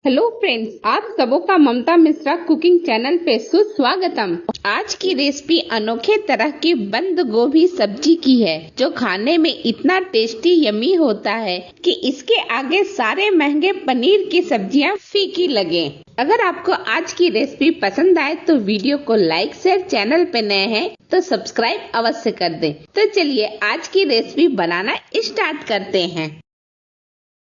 Hello friends, आप सबों का ममता मिश्रा कुकिंग चैनल पे सुस्वागतम। आज की रेसिपी अनोखे तरह की बंद गोभी सब्जी की है, जो खाने में इतना टेस्टी यमी होता है कि इसके आगे सारे महंगे पनीर की सब्जियां फीकी लगे। अगर आपको आज की रेसिपी पसंद आए तो वीडियो को लाइक शेयर, चैनल पे नए हैं तो सब्सक्राइब अवश्य कर दें। तो चलिए आज की रेसिपी बनाना स्टार्ट करते हैं।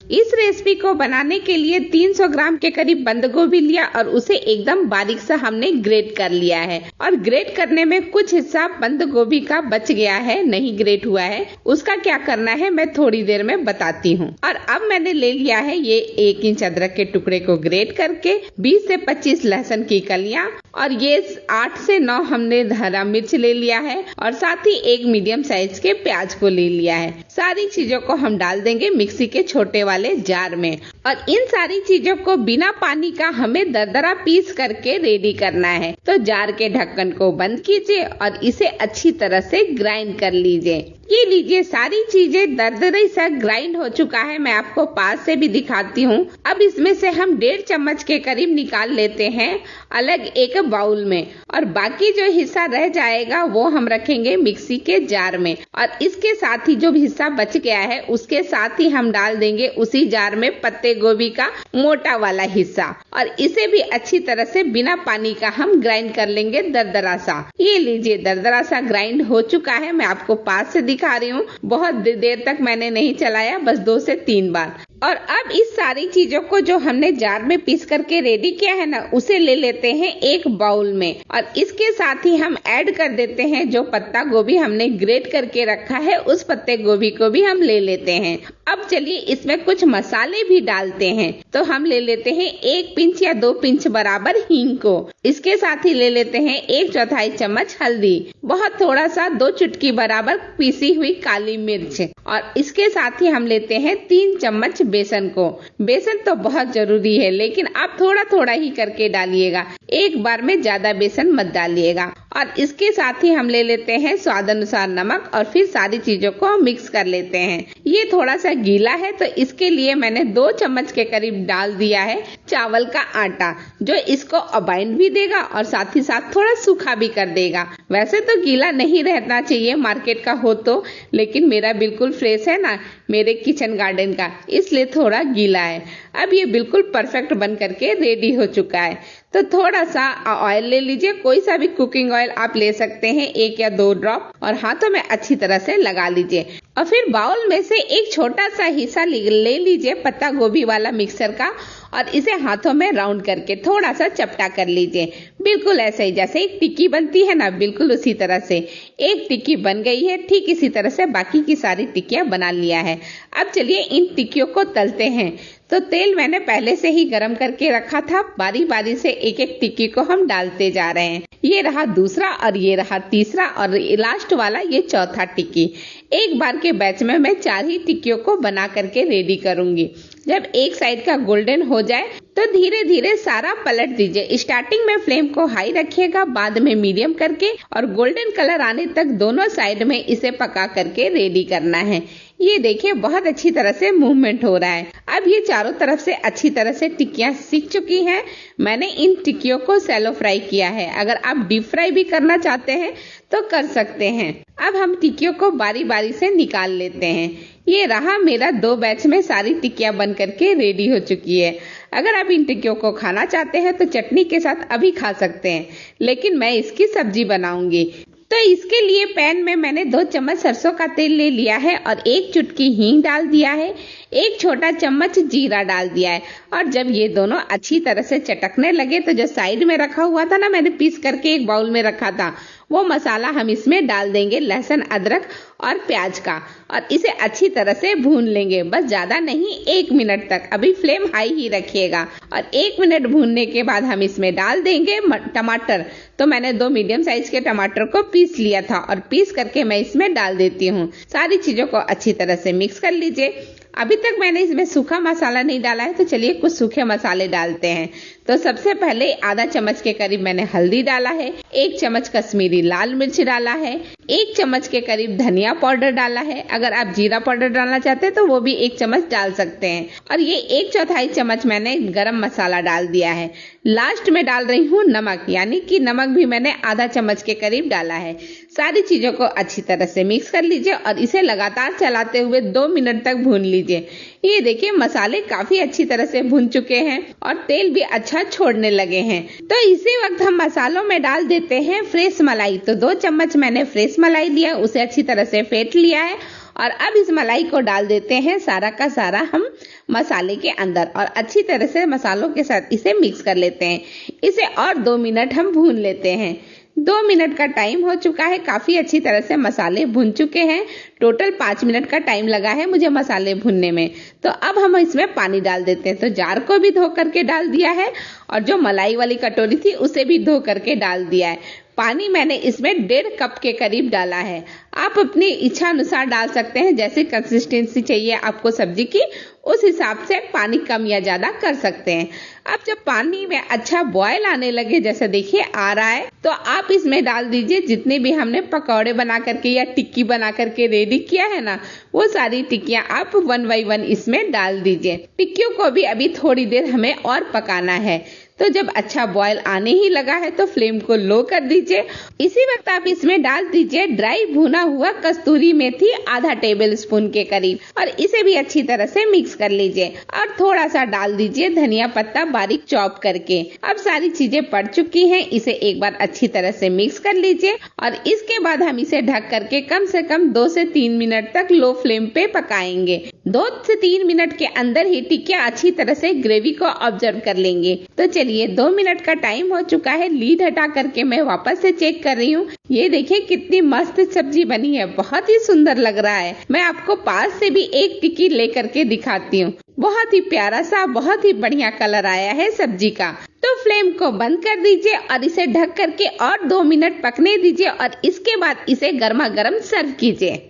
इस रेसिपी को बनाने के लिए 300 ग्राम के करीब बंद गोभी लिया और उसे एकदम बारीक सा हमने ग्रेट कर लिया है। और ग्रेट करने में कुछ हिस्सा बंद गोभी का बच गया है, नहीं ग्रेट हुआ है। उसका क्या करना है मैं थोड़ी देर में बताती हूँ। और अब मैंने ले लिया है ये 1 इंच अदरक के टुकड़े को ग्रेट करके, 20 से 25 लहसुन की कलियां और ये 8 से 9 हमने हरा मिर्च ले लिया है और साथ ही एक मीडियम साइज के प्याज को ले लिया है। सारी चीजों को हम डाल देंगे मिक्सी के छोटे वाले जार में और इन सारी चीजों को बिना पानी का हमें दरदरा पीस करके रेडी करना है। तो जार के ढक्कन को बंद कीजिए और इसे अच्छी तरह से ग्राइंड कर लीजिए। ये लीजिए सारी चीजें दरदरे सा ग्राइंड हो चुका है। मैं आपको पास से भी दिखाती हूँ। अब इसमें से हम 1.5 चम्मच के करीब निकाल लेते हैं अलग एक बाउल में और बाकी जो हिस्सा रह जाएगा वो हम रखेंगे मिक्सी के जार में। और इसके साथ ही जो हिस्सा बच गया है उसके साथ ही हम डाल देंगे उसी जार में पत्ते गोभी का मोटा वाला हिस्सा और इसे भी अच्छी तरह से बिना पानी का हम ग्राइंड कर लेंगे दरदरा सा। ये लीजिए दरदरा सा ग्राइंड हो चुका है। मैं आपको पास से दिखा रही हूँ, बहुत देर तक मैंने नहीं चलाया, बस 2 से 3 बार। और अब इस सारी चीजों को जो हमने जार में पीस करके रेडी किया है ना, उसे ले लेते हैं एक बाउल में और इसके साथ ही हम ऐड कर देते हैं जो पत्ता गोभी हमने ग्रेट करके रखा है, उस पत्ते गोभी को भी हम ले लेते हैं। अब चलिए इसमें कुछ मसाले भी डालते हैं। तो हम ले लेते हैं 1 पिंच या 2 पिंच बराबर हींग को। इसके साथ ही ले लेते हैं 1/4 चम्मच हल्दी, बहुत थोड़ा सा 2 चुटकी बराबर पीसी हुई काली मिर्च और इसके साथ ही हम लेते हैं 3 चम्मच बेसन को। बेसन तो बहुत जरूरी है लेकिन आप थोड़ा थोड़ा ही करके डालिएगा, एक बार में ज्यादा बेसन मत डालिएगा। और इसके साथ ही हम ले लेते हैं स्वाद अनुसार नमक और फिर सारी चीजों को मिक्स कर लेते हैं। ये थोड़ा सा गीला है तो इसके लिए मैंने 2 चम्मच के करीब डाल दिया है चावल का आटा, जो इसको अबाइंड भी देगा और साथ ही साथ थोड़ा सूखा भी कर देगा। वैसे तो गीला नहीं रहना चाहिए मार्केट का हो तो, लेकिन मेरा बिल्कुल फ्रेश है ना, मेरे किचन गार्डन का, इसलिए थोड़ा गीला है। अब ये बिल्कुल परफेक्ट बन करके रेडी हो चुका है। तो थोड़ा सा ऑयल ले लीजिए, कोई सा भी कुकिंग ऑयल आप ले सकते हैं, 1 या 2 ड्रॉप, और हाथों में अच्छी तरह से लगा लीजिए। और फिर बाउल में से एक छोटा सा हिस्सा ले लीजिए पत्ता गोभी वाला मिक्सर का और इसे हाथों में राउंड करके थोड़ा सा चपटा कर लीजिए, बिल्कुल ऐसे ही जैसे एक टिक्की बनती है ना, बिल्कुल उसी तरह से। एक टिक्की बन गई है, ठीक इसी तरह से बाकी की सारी टिक्कियां बना लिया है। अब चलिए इन टिक्कियों को तलते हैं। तो तेल मैंने पहले से ही गरम करके रखा था, बारी बारी से एक एक टिक्की को हम डालते जा रहे हैं। ये रहा दूसरा और ये रहा तीसरा और लास्ट वाला ये चौथा टिक्की। एक बार के बैच में मैं 4 ही टिक्कियों को बना करके रेडी करूंगी। जब एक साइड का गोल्डन हो जाए तो धीरे धीरे सारा पलट दीजिए। स्टार्टिंग में फ्लेम को हाई रखिएगा, बाद में मीडियम करके और गोल्डन कलर आने तक दोनों साइड में इसे पका करके रेडी करना है। ये देखिए बहुत अच्छी तरह से मूवमेंट हो रहा है। अब ये चारों तरफ से अच्छी तरह से टिक्कियां सीख चुकी हैं। मैंने इन टिक्कियों को सैलो फ्राई किया है, अगर आप डीप फ्राई भी करना चाहते हैं तो कर सकते हैं। अब हम टिक्कियों को बारी बारी से निकाल लेते हैं। ये रहा मेरा 2 बैच में सारी टिक्कियां बन करके रेडी हो चुकी है। अगर आप इन टिक्कियों को खाना चाहते हैं तो चटनी के साथ अभी खा सकते हैं, लेकिन मैं इसकी सब्जी बनाऊंगी। तो इसके लिए पैन में मैंने 2 चम्मच सरसों का तेल ले लिया है और 1 चुटकी हींग डाल दिया है, 1 छोटा चम्मच जीरा डाल दिया है। और जब ये दोनों अच्छी तरह से चटकने लगे तो जो साइड में रखा हुआ था ना, मैंने पीस करके एक बाउल में रखा था, वो मसाला हम इसमें डाल देंगे, लहसुन अदरक और प्याज का, और इसे अच्छी तरह से भून लेंगे, बस ज्यादा नहीं 1 मिनट तक। अभी फ्लेम हाई ही रखिएगा। और 1 मिनट भूनने के बाद हम इसमें डाल देंगे टमाटर। तो मैंने 2 मीडियम साइज के टमाटर को पीस लिया था और पीस करके मैं इसमें डाल देती हूँ। सारी चीजों को अच्छी तरह से मिक्स कर लीजिए। अभी तक मैंने इसमें सूखा मसाला नहीं डाला है, तो चलिए कुछ सूखे मसाले डालते हैं। तो सबसे पहले आधा चम्मच के करीब मैंने हल्दी डाला है, 1 चम्मच कश्मीरी लाल मिर्च डाला है, 1 चम्मच के करीब धनिया पाउडर डाला है। अगर आप जीरा पाउडर डालना चाहते हैं तो वो भी 1 चम्मच डाल सकते हैं। और ये 1/4 चम्मच मैंने गरम मसाला डाल दिया है। लास्ट में डाल रही हूँ नमक, यानी कि नमक भी मैंने आधा चम्मच के करीब डाला है। सारी चीजों को अच्छी तरह से मिक्स कर लीजिए और इसे लगातार चलाते हुए 2 मिनट तक भून लीजिए। ये देखिए मसाले काफी अच्छी तरह से भुन चुके हैं और तेल भी अच्छा छोड़ने लगे हैं। तो इसी वक्त हम मसालों में डाल देते हैं फ्रेश मलाई। तो 2 चम्मच मैंने फ्रेश मलाई लिया, उसे अच्छी तरह से फेंट लिया है और अब इस मलाई को डाल देते हैं सारा का सारा हम मसाले के अंदर और अच्छी तरह से मसालों के साथ इसे मिक्स कर लेते हैं। इसे और 2 मिनट हम भून लेते हैं। 2 मिनट का टाइम हो चुका है, काफी अच्छी तरह से मसाले भुन चुके हैं। टोटल 5 मिनट का टाइम लगा है मुझे मसाले भुनने में। तो अब हम इसमें पानी डाल देते हैं। तो जार को भी धो करके डाल दिया है और जो मलाई वाली कटोरी थी उसे भी धो करके डाल दिया है। पानी मैंने इसमें 1.5 कप के करीब डाला है। आप अपनी इच्छा अनुसार डाल सकते हैं, जैसे कंसिस्टेंसी चाहिए आपको सब्जी की उस हिसाब से पानी कम या ज्यादा कर सकते हैं। अब जब पानी में अच्छा बॉयल आने लगे, जैसे देखिए आ रहा है, तो आप इसमें डाल दीजिए जितने भी हमने पकौड़े बना करके या टिक्की बना करके रेडी किया है ना, वो सारी टिक्कियां आप 1 बाय 1 इसमें डाल दीजिए। टिक्कियों को भी अभी थोड़ी देर हमें और पकाना है। तो जब अच्छा बॉयल आने ही लगा है तो फ्लेम को लो कर दीजिए। इसी वक्त आप इसमें डाल दीजिए ड्राई भुना हुआ कस्तूरी मेथी आधा टेबल स्पून के करीब और इसे भी अच्छी तरह से मिक्स कर लीजिए और थोड़ा सा डाल दीजिए धनिया पत्ता बारीक चॉप करके। अब सारी चीजें पड़ चुकी हैं, इसे एक बार अच्छी तरह से मिक्स कर लीजिए और इसके बाद हम इसे ढक करके कम से कम 2 से 3 मिनट तक लो फ्लेम पे पकाएंगे। 2 से 3 मिनट के अंदर ही टिक्कियां अच्छी तरह से ग्रेवी को ऑब्जर्व कर लेंगे। तो चलिए 2 मिनट का टाइम हो चुका है, लीड हटा करके मैं वापस से चेक कर रही हूँ। ये देखिए कितनी मस्त सब्जी बनी है, बहुत ही सुंदर लग रहा है। मैं आपको पास से भी एक टिक्की लेकर के दिखाती हूँ। बहुत ही प्यारा सा, बहुत ही बढ़िया कलर आया है सब्जी का। तो फ्लेम को बंद कर दीजिए और इसे ढक करके और 2 मिनट पकने दीजिए और इसके बाद इसे गर्मा गर्म सर्व कीजिए।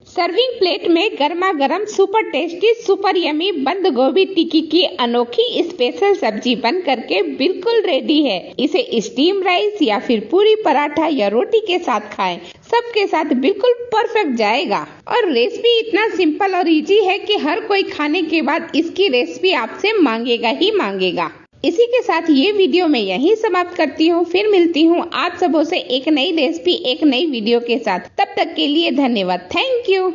सर्विंग प्लेट में गर्मा गर्म सुपर टेस्टी सुपर यमी बंद गोभी टिक्की की अनोखी स्पेशल सब्जी बन करके बिल्कुल रेडी है। इसे स्टीम राइस या फिर पूरी पराठा या रोटी के साथ खाएं, सबके साथ बिल्कुल परफेक्ट जाएगा। और रेसिपी इतना सिंपल और इजी है कि हर कोई खाने के बाद इसकी रेसिपी आपसे मांगेगा ही मांगेगा। इसी के साथ ये वीडियो मैं यहीं समाप्त करती हूँ। फिर मिलती हूँ आप सबों से एक नई रेसिपी एक नई वीडियो के साथ। तब तक के लिए धन्यवाद। Thank you.